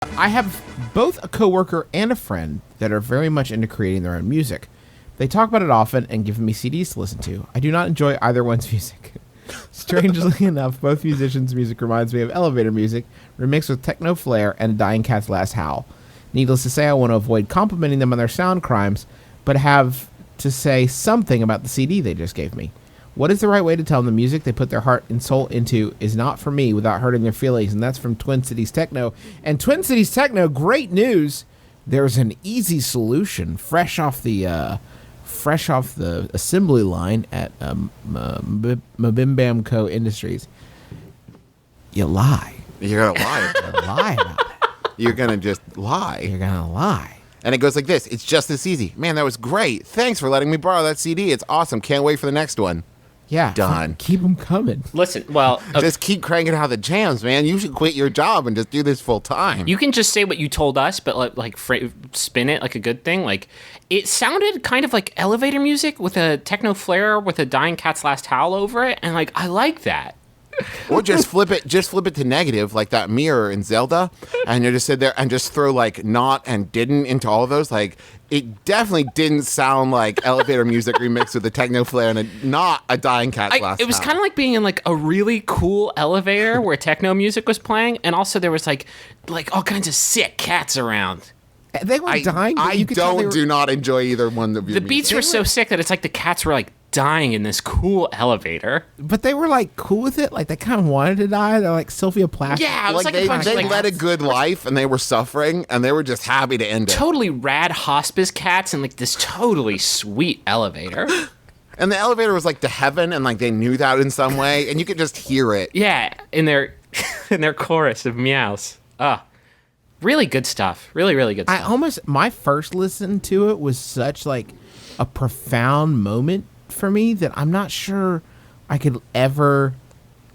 I have both a coworker and a friend that are very much into creating their own music. They talk about it often and give me CDs to listen to. I do not enjoy either one's music. Strangely enough, both musicians' music reminds me of elevator music, remixed with techno flair and a dying cat's last howl. Needless to say, I want to avoid complimenting them on their sound crimes, but have to say something about the CD they just gave me. What is the right way to tell them the music they put their heart and soul into is not for me without hurting their feelings? And that's from Twin Cities Techno. And Twin Cities Techno, great news. There's an easy solution, fresh off the assembly line at MBMBaM Co. Industries. You lie. You're gonna lie. You lie about it. You're gonna just lie. You're gonna lie. And it goes like this. It's just this easy. Man, that was great. Thanks for letting me borrow that CD. It's awesome. Can't wait for the next one. Yeah. Done. Keep them coming. Listen, well... Just keep cranking out the jams, man. You should quit your job and just do this full time. You can just say what you told us, but spin it like a good thing. Like, it sounded kind of like elevator music with a techno flair with a dying cat's last howl over it, and I like that. Or just flip it to negative, like that mirror in Zelda, and you just sit there and just throw not and didn't into all of those. It definitely didn't sound like elevator music remixed with a techno flair and not a dying cat's last howl. It was kind of like being in a really cool elevator where techno music was playing, and also there was like all kinds of sick cats around. They were dying. I do not enjoy either one of your The beats were so sick that it's like the cats were dying in this cool elevator. But they were cool with it. They kind of wanted to die. They're like Sylvia Plath. Yeah, it was they a bunch of led a good life and they were suffering and they were just happy to end it. Totally rad hospice cats in this totally sweet elevator. And the elevator was to heaven and they knew that in some way and you could just hear it. Yeah, in their chorus of meows. Really good stuff. Really, really good stuff. My first listen to it was such a profound moment for me that I'm not sure I could ever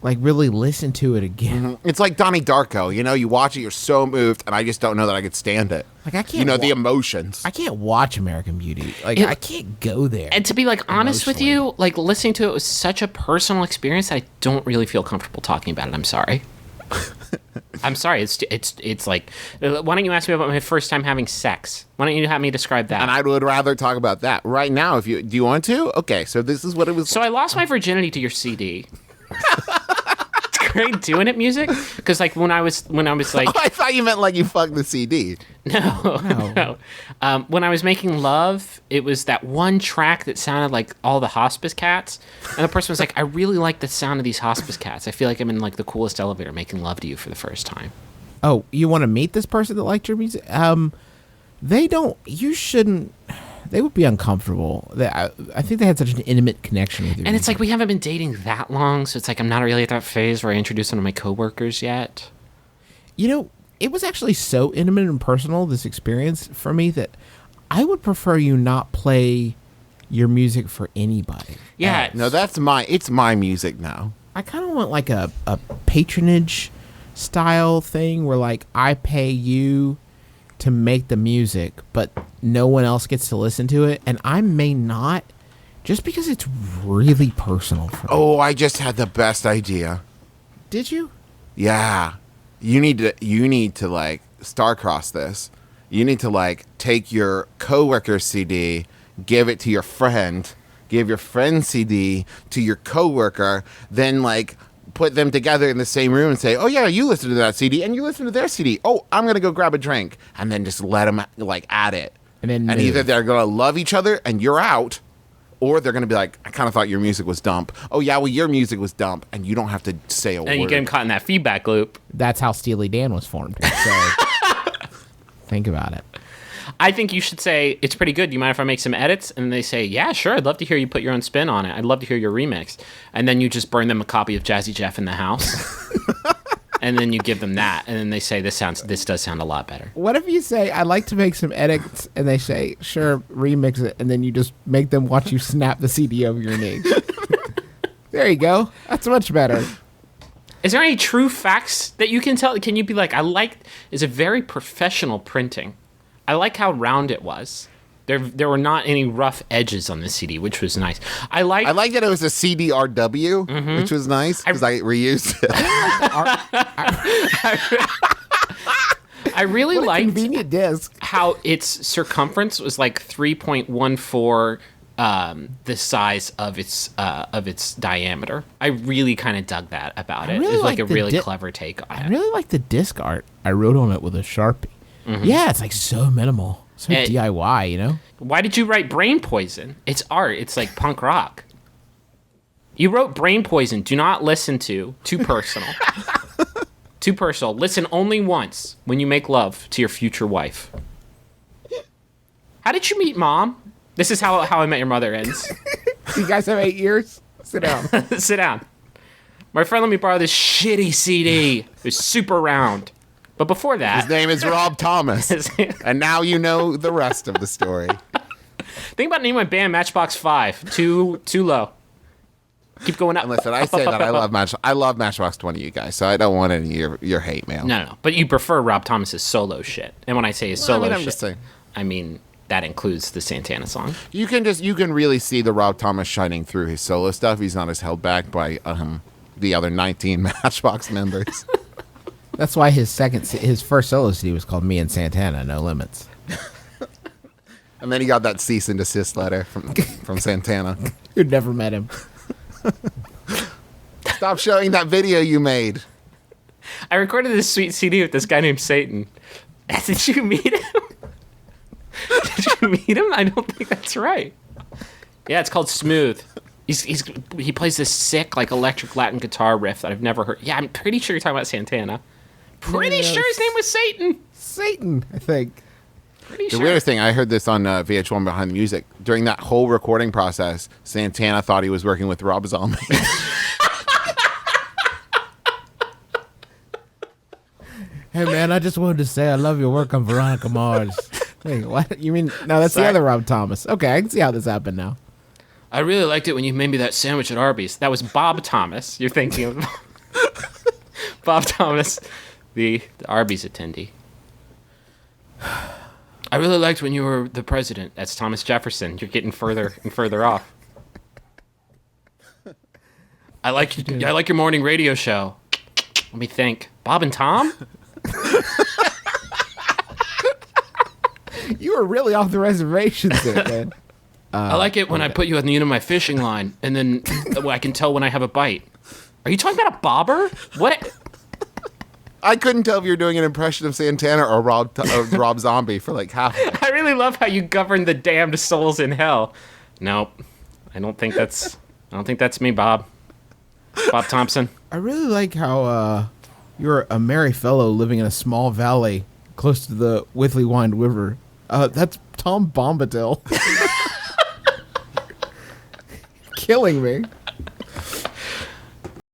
really listen to it again. Mm-hmm. It's like Donnie Darko, you watch it, you're so moved, and I just don't know that I could stand it. I can't. The emotions. I can't watch American Beauty. I can't go there. And to be honest with you, listening to it was such a personal experience that I don't really feel comfortable talking about it. I'm sorry. I'm sorry. It's why don't you ask me about my first time having sex? Why don't you have me describe that? And I would rather talk about that right now. Do you want to? Okay, so this is what it was. So I lost my virginity to your CD. It's great doing it music because when I was Oh, I thought you meant you fucked the CD. No. When I was making love, it was that one track that sounded like all the hospice cats, and the person was like, "I really like the sound of these hospice cats. I feel like I'm in the coolest elevator making love to you for the first time." Oh, you want to meet this person that liked your music? They don't. You shouldn't. They would be uncomfortable. I think they had such an intimate connection with you. And it's we haven't been dating that long, so it's I'm not really at that phase where I introduce one of my coworkers yet. It was actually so intimate and personal, this experience for me, that I would prefer you not play your music for anybody. Yeah. No, it's my music now. I kind of want a patronage style thing where I pay you to make the music, but no one else gets to listen to it, and I may not, just because it's really personal for me. Oh, I just had the best idea. Did you? Yeah. You need to star-cross this. You need to take your coworker CD, give it to your friend, give your friend's CD to your coworker, then put them together in the same room and say, "Oh yeah, you listen to that CD and you listen to their CD. Oh, I'm gonna go grab a drink," and then just let them at it. And either they're gonna love each other and you're out, or they're gonna be like, "I kind of thought your music was dump." Oh yeah, well your music was dump, and you don't have to say a word. And you get them caught in that feedback loop. That's how Steely Dan was formed. So think about it. I think you should say, "It's pretty good. Do you mind if I make some edits?" And they say, "Yeah, sure. I'd love to hear you put your own spin on it. I'd love to hear your remix." And then you just burn them a copy of Jazzy Jeff in the house. And then you give them that. And then they say, this does sound a lot better. What if you say, "I'd like to make some edits," and they say, "Sure, remix it," and then you just make them watch you snap the CD over your knee. There you go. That's much better. Is there any true facts that you can tell? Can you be is a very professional printing. I like how round it was. There were not any rough edges on the CD, which was nice. I like that it was a CDRW, which was nice because I reused it. I really What a liked convenient disc. how its circumference was like 3.14 the size of its diameter. I really kind of dug that about it. really It was like like a the really clever take on I it. really like the disc art. I wrote on it with a Sharpie. Yeah, it's like so minimal. So It- DIY, you know? Why did you write Brain Poison? It's art. It's like punk rock. You wrote Brain Poison. Do not listen to. Too personal. Too personal. Listen only once when you make love to your future wife. How did you meet Mom? This is how I Met Your Mother ends. You guys have 8 years? Sit down. Sit down. My friend let me borrow this shitty CD. It was super round. But before that... His name is Rob Thomas. And now you know the rest of the story. Think about naming my band Matchbox 5. Too low. Keep going up. And listen, I say that I love Matchbox 20, you guys, so I don't want any of your hate mail. No. But you prefer Rob Thomas's solo shit. And when I say his solo I'm shit, just saying. I mean that includes the Santana song. You can really see the Rob Thomas shining through his solo stuff. He's not as held back by the other 19 Matchbox members. That's why his first solo CD was called Me and Santana, No Limits. And then he got that cease and desist letter from Santana. You'd never met him. Stop showing that video you made. I recorded this sweet CD with this guy named Satan. Did you meet him? Did you meet him? I don't think that's right. Yeah, it's called Smooth. He plays this sick like electric Latin guitar riff that I've never heard. Yeah, I'm pretty sure you're talking about Santana. Pretty sure his name was Satan. Satan, I think. Pretty The sure. weirdest thing, I heard this on VH1 Behind the Music. During that whole recording process, Santana thought he was working with Rob Zombie. Hey, man, I just wanted to say I love your work on Veronica Mars. Wait, what? You mean... No, that's Sorry. the other Rob Thomas. Okay, I can see how this happened now. I really liked it when you made me that sandwich at Arby's. That was Bob Thomas. You're thinking of Bob Thomas, the Arby's attendee. I really liked when you were the president. That's Thomas Jefferson. You're getting further and further off. I like your morning radio show. Let me think. Bob and Tom? You were really off the reservations there, man. I like it when I put you on the end of my fishing line, and then I can tell when I have a bite. Are you talking about a bobber? What? I couldn't tell if you were doing an impression of Santana or Rob Zombie for like half of it. I really love how you govern the damned souls in hell. Nope. I don't think that's me, Bob. Bob Thompson. I really like how you're a merry fellow living in a small valley close to the Withley Wind River. That's Tom Bombadil. Killing me.